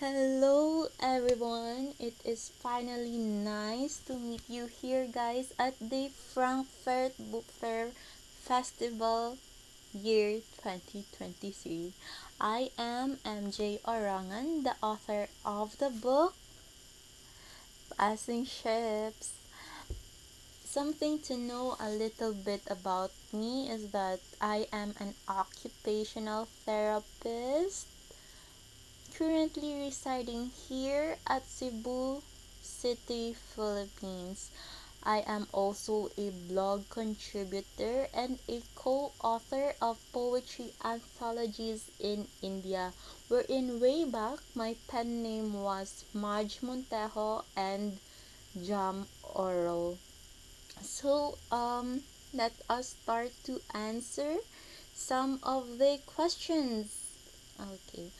Hello everyone, it is finally nice to meet you here guys at the Frankfurt Book Fair Festival year 2023. I am MJ Orongan, the author of the book Passing Ships. Something to know a little bit about me is that I am an occupational therapist currently residing here at Cebu City, Philippines. I am also a blog contributor and a co-author of poetry anthologies in India, wherein way back my pen name was Marge Montejo and Jam Oro. So, let us start to answer some of the questions. Okay.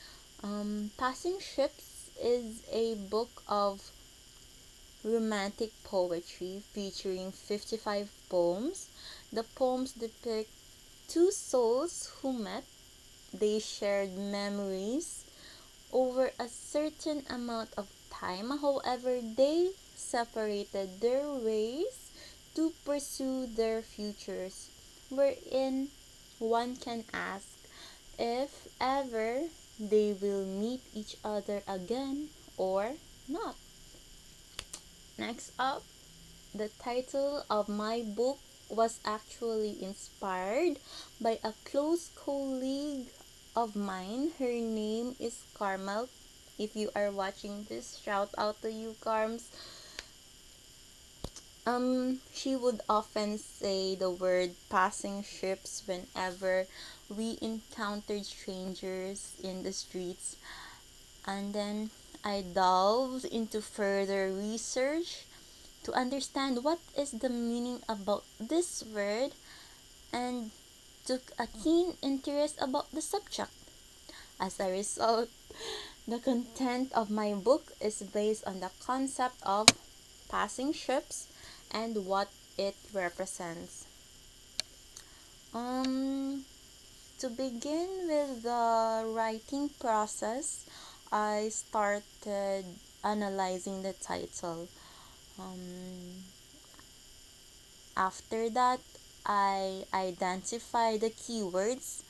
Passing Ships is a book of romantic poetry featuring 55 poems. The poems depict two souls who met. They shared memories over a certain amount of time. However, they separated their ways to pursue their futures, wherein one can ask if ever they will meet each other again or not. Next up, the title of my book was actually inspired by a close colleague of mine. Her name is Carmel. If you are watching this, shout out to you, Carms. She would often say the word passing ships whenever we encountered strangers in the streets. And then I delved into further research to understand what is the meaning about this word and took a keen interest about the subject. As a result, the content of my book is based on the concept of passing ships and what it represents. Um, to begin with the writing process, I started analyzing the title. Um, After that, I identified the keywords,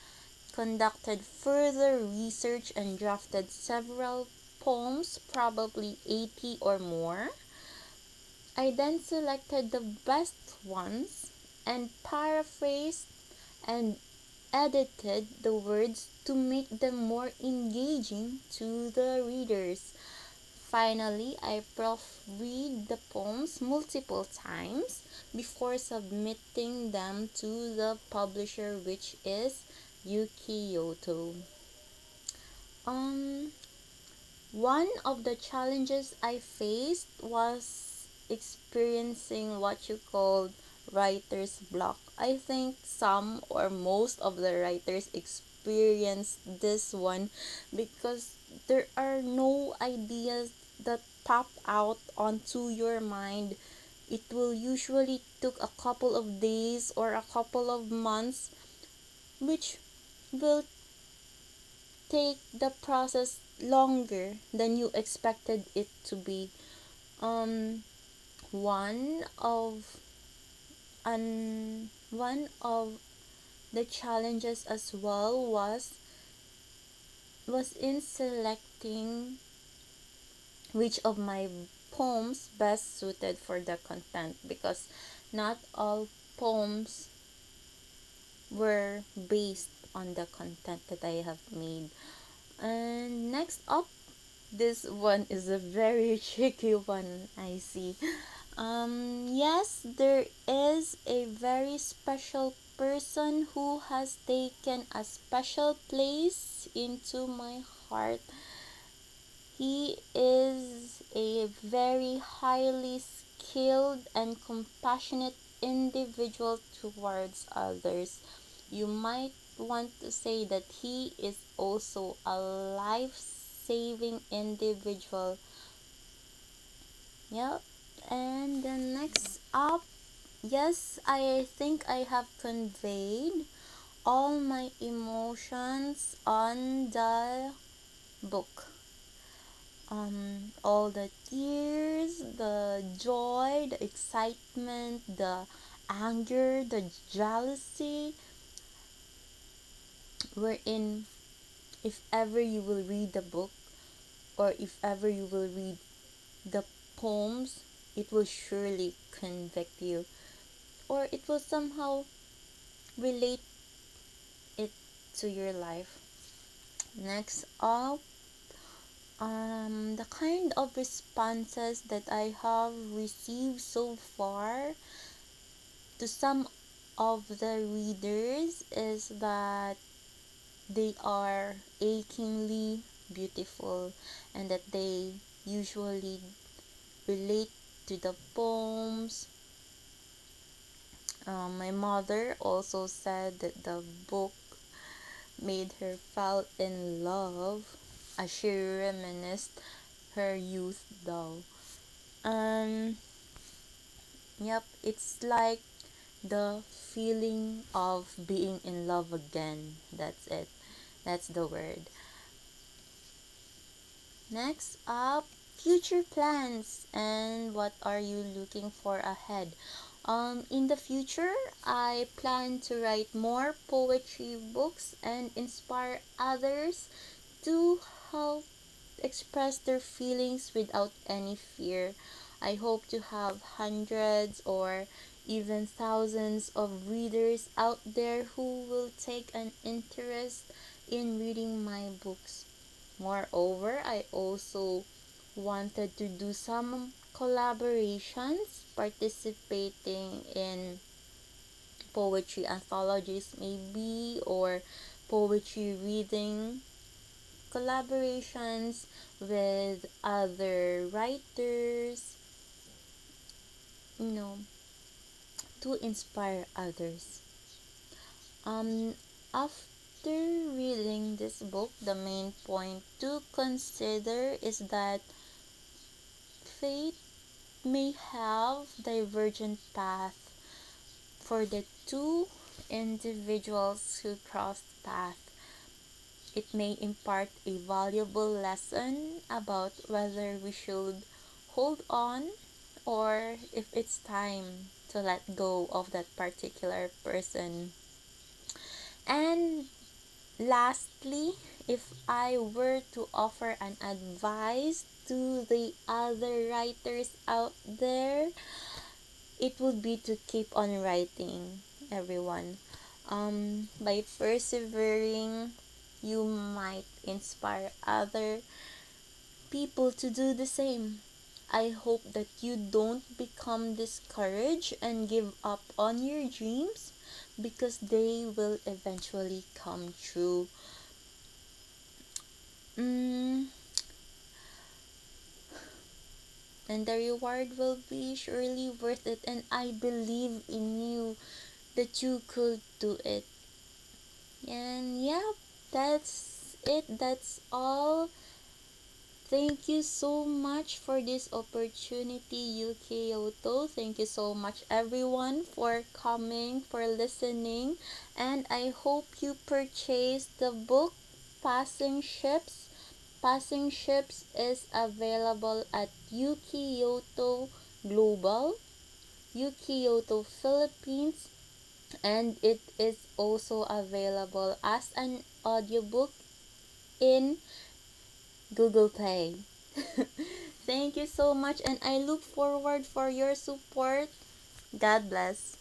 conducted further research, and drafted several poems, probably 80 or more. I then selected the best ones and paraphrased and edited the words to make them more engaging to the readers. Finally, I proofread the poems multiple times before submitting them to the publisher, which is Yuki. Um, One of the challenges I faced was experiencing what you call writer's block. I think some or most of the writers experience this one because there are no ideas that pop out onto your mind. It will usually took a couple of days or a couple of months, which will take the process longer than you expected it to be. Um, one of one of the challenges as well was in selecting which of my poems best suited for the content, because not all poems were based on the content that I have made. And next up, this one is a very tricky one, I see. Yes, there is a very special person who has taken a special place into my heart. He is a very highly skilled and compassionate individual towards others. You might want to say that he is also a life saving individual. Yep. And then next up, yes, I think I have conveyed all my emotions on the book. all the tears, the joy, the excitement, the anger, the jealousy, wherein if ever you will read the book or if ever you will read the poems, it will surely convict you or it will somehow relate it to your life. Next up, the kind of responses that I have received so far to some of the readers is that they are achingly beautiful and that they usually relate to the poems. My mother also said that the book made her fall in love as she reminisced her youth though. Um, yep, it's like the feeling of being in love again. That's it. That's the word. Next up, future plans and what are you looking for ahead? In the future, I plan to write more poetry books and inspire others to help express their feelings without any fear. I hope to have hundreds or even thousands of readers out there who will take an interest in reading my books. Moreover, I also wanted to do some collaborations, participating in poetry anthologies, maybe, or poetry reading collaborations with other writers, you know, to inspire others. After reading this book, the main point to consider is that fate may have divergent paths for the two individuals who cross paths. It may impart a valuable lesson about whether we should hold on or if it's time to let go of that particular person. And lastly, if I were to offer an advice to the other writers out there, it would be to keep on writing, everyone. By persevering, you might inspire other people to do the same. I hope that you don't become discouraged and give up on your dreams because they will eventually come true. Mm, and the reward will be surely worth it, and I believe in you that you could do it. And yeah, that's it. That's all. Thank you so much for this opportunity, UK Yoto. Thank you so much, everyone, for coming, for listening. And I hope you purchase the book Passing Ships. Passing Ships is available at UK Yoto Global, UK Yoto Philippines, and it is also available as an audiobook in Google Play. Thank you so much and I look forward for your support. God bless.